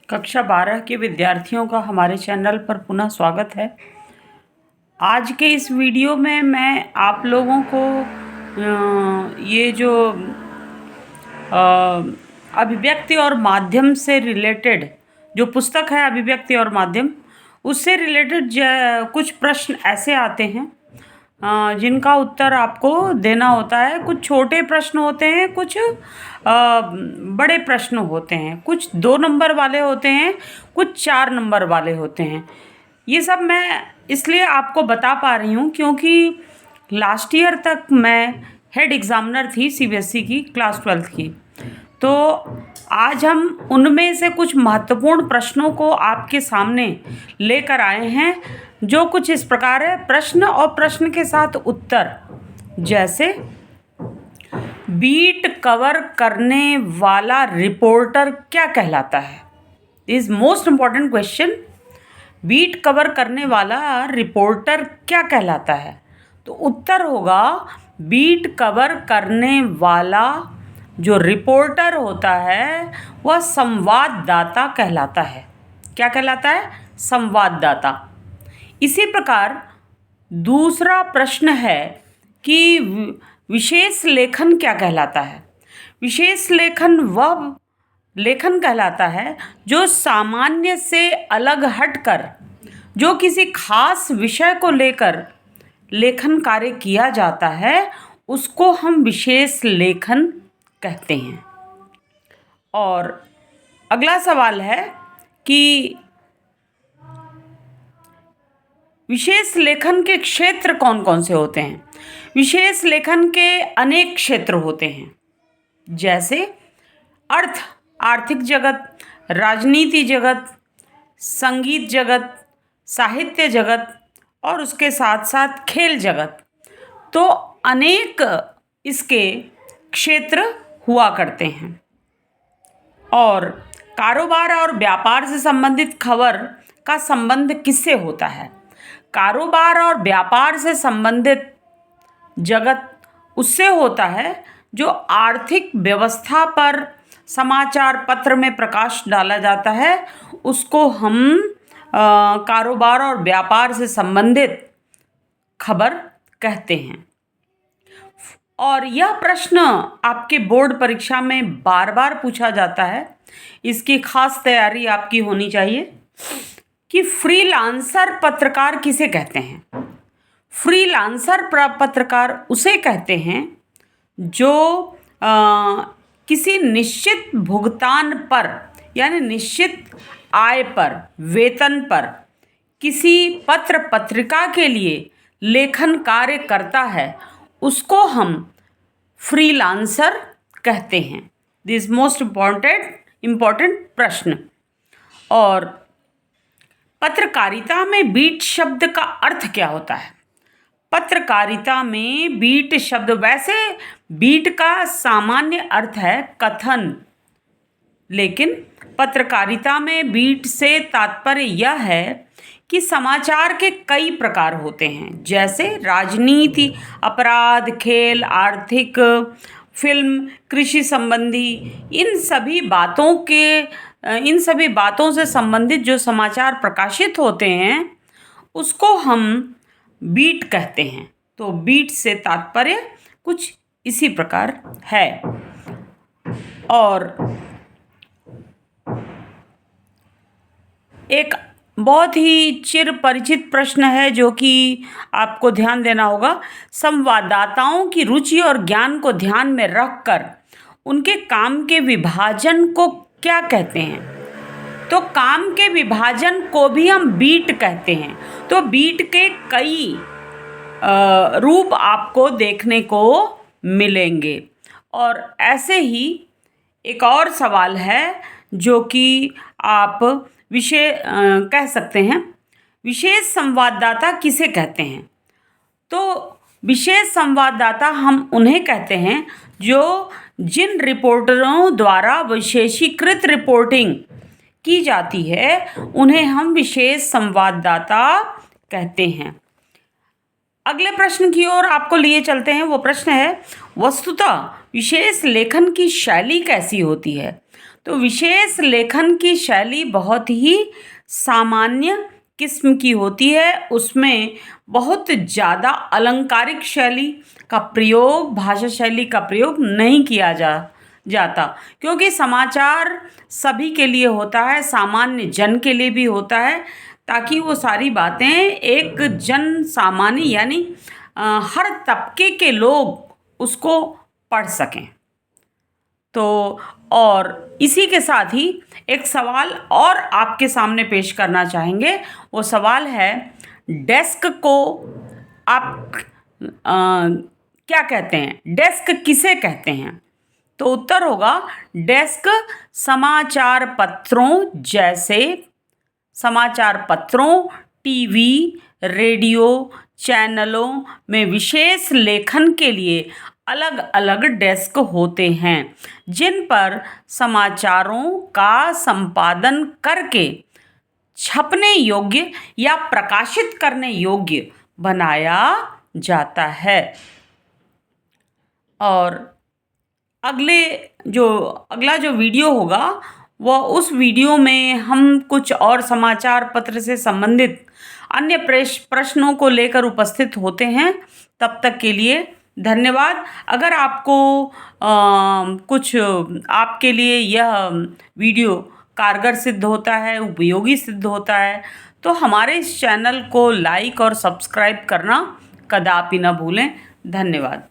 कक्षा 12 के विद्यार्थियों का हमारे चैनल पर पुनः स्वागत है। आज के इस वीडियो में मैं आप लोगों को ये जो अभिव्यक्ति और माध्यम से रिलेटेड जो पुस्तक है अभिव्यक्ति और माध्यम, उससे रिलेटेड कुछ प्रश्न ऐसे आते हैं जिनका उत्तर आपको देना होता है। कुछ छोटे प्रश्न होते हैं, कुछ बड़े प्रश्न होते हैं, कुछ 2 नंबर वाले होते हैं, कुछ 4 नंबर वाले होते हैं। ये सब मैं इसलिए आपको बता पा रही हूँ क्योंकि लास्ट ईयर तक मैं हेड एग्ज़ामिनर थी सीबीएसई की क्लास 12th की। तो आज हम उनमें से कुछ महत्वपूर्ण प्रश्नों को आपके सामने लेकर आए हैं, जो कुछ इस प्रकार है। प्रश्न और प्रश्न के साथ उत्तर, जैसे बीट कवर करने वाला रिपोर्टर क्या कहलाता है। Is most important question. Beat cover करने वाला रिपोर्टर क्या कहलाता है? तो उत्तर होगा बीट कवर करने वाला जो रिपोर्टर होता है वह संवाददाता कहलाता है। क्या कहलाता है? संवाददाता। इसी प्रकार दूसरा प्रश्न है कि विशेष लेखन क्या कहलाता है। विशेष लेखन वह लेखन कहलाता है जो सामान्य से अलग हटकर जो किसी खास विषय को लेकर लेखन कार्य किया जाता है, उसको हम विशेष लेखन कहते हैं। और अगला सवाल है कि विशेष लेखन के क्षेत्र कौन कौन से होते हैं। विशेष लेखन के अनेक क्षेत्र होते हैं, जैसे आर्थिक जगत, राजनीति जगत, संगीत जगत, साहित्य जगत और उसके साथ साथ खेल जगत। तो अनेक इसके क्षेत्र हुआ करते हैं। और कारोबार और व्यापार से संबंधित खबर का संबंध किससे होता है? कारोबार और व्यापार से संबंधित जगत उससे होता है जो आर्थिक व्यवस्था पर समाचार पत्र में प्रकाश डाला जाता है, उसको हम कारोबार और व्यापार से संबंधित खबर कहते हैं। और यह प्रश्न आपके बोर्ड परीक्षा में बार बार पूछा जाता है, इसकी खास तैयारी आपकी होनी चाहिए कि फ्रीलांसर पत्रकार किसे कहते हैं। फ्रीलांसर पत्रकार उसे कहते हैं जो किसी निश्चित भुगतान पर, यानी निश्चित आय पर, वेतन पर किसी पत्र पत्रिका के लिए लेखन कार्य करता है, उसको हम फ्रीलांसर कहते हैं। दिस मोस्ट इम्पॉर्टेंट प्रश्न। और पत्रकारिता में बीट शब्द का अर्थ क्या होता है? पत्रकारिता में बीट शब्द, वैसे बीट का सामान्य अर्थ है कथन, लेकिन पत्रकारिता में बीट से तात्पर्य यह है कि समाचार के कई प्रकार होते हैं, जैसे राजनीति, अपराध, खेल, आर्थिक, फिल्म, कृषि संबंधी। इन सभी बातों से संबंधित जो समाचार प्रकाशित होते हैं उसको हम बीट कहते हैं। तो बीट से तात्पर्य कुछ इसी प्रकार है। और एक बहुत ही चिर परिचित प्रश्न है जो कि आपको ध्यान देना होगा। संवाददाताओं की रुचि और ज्ञान को ध्यान में रखकर उनके काम के विभाजन को क्या कहते हैं? तो काम के विभाजन को भी हम बीट कहते हैं। तो बीट के कई रूप आपको देखने को मिलेंगे। और ऐसे ही एक और सवाल है जो कि आप कह सकते हैं, विशेष संवाददाता किसे कहते हैं? तो विशेष संवाददाता हम उन्हें कहते हैं जो जिन रिपोर्टरों द्वारा विशेषीकृत रिपोर्टिंग की जाती है उन्हें हम विशेष संवाददाता कहते हैं। अगले प्रश्न की ओर आपको लिए चलते हैं। वो प्रश्न है, वस्तुतः विशेष लेखन की शैली कैसी होती है? तो विशेष लेखन की शैली बहुत ही सामान्य किस्म की होती है। उसमें बहुत ज़्यादा अलंकारिक शैली का प्रयोग, भाषा शैली का प्रयोग नहीं किया जाता, क्योंकि समाचार सभी के लिए होता है, सामान्य जन के लिए भी होता है, ताकि वो सारी बातें एक जन सामान्य यानी हर तबके के लोग उसको पढ़ सकें। तो और इसी के साथ ही एक सवाल और आपके सामने पेश करना चाहेंगे। वो सवाल है, डेस्क को आप क्या कहते हैं? डेस्क किसे कहते हैं? तो उत्तर होगा, डेस्क समाचार पत्रों, टीवी, रेडियो चैनलों में विशेष लेखन के लिए अलग अलग डेस्क होते हैं, जिन पर समाचारों का संपादन करके छपने योग्य या प्रकाशित करने योग्य बनाया जाता है। और अगला जो वीडियो होगा, वह उस वीडियो में हम कुछ और समाचार पत्र से संबंधित अन्य प्रश्नों को लेकर उपस्थित होते हैं। तब तक के लिए धन्यवाद। अगर आपको कुछ आपके लिए यह वीडियो कारगर सिद्ध होता है, उपयोगी सिद्ध होता है, तो हमारे इस चैनल को लाइक और सब्सक्राइब करना कदापि न भूलें। धन्यवाद।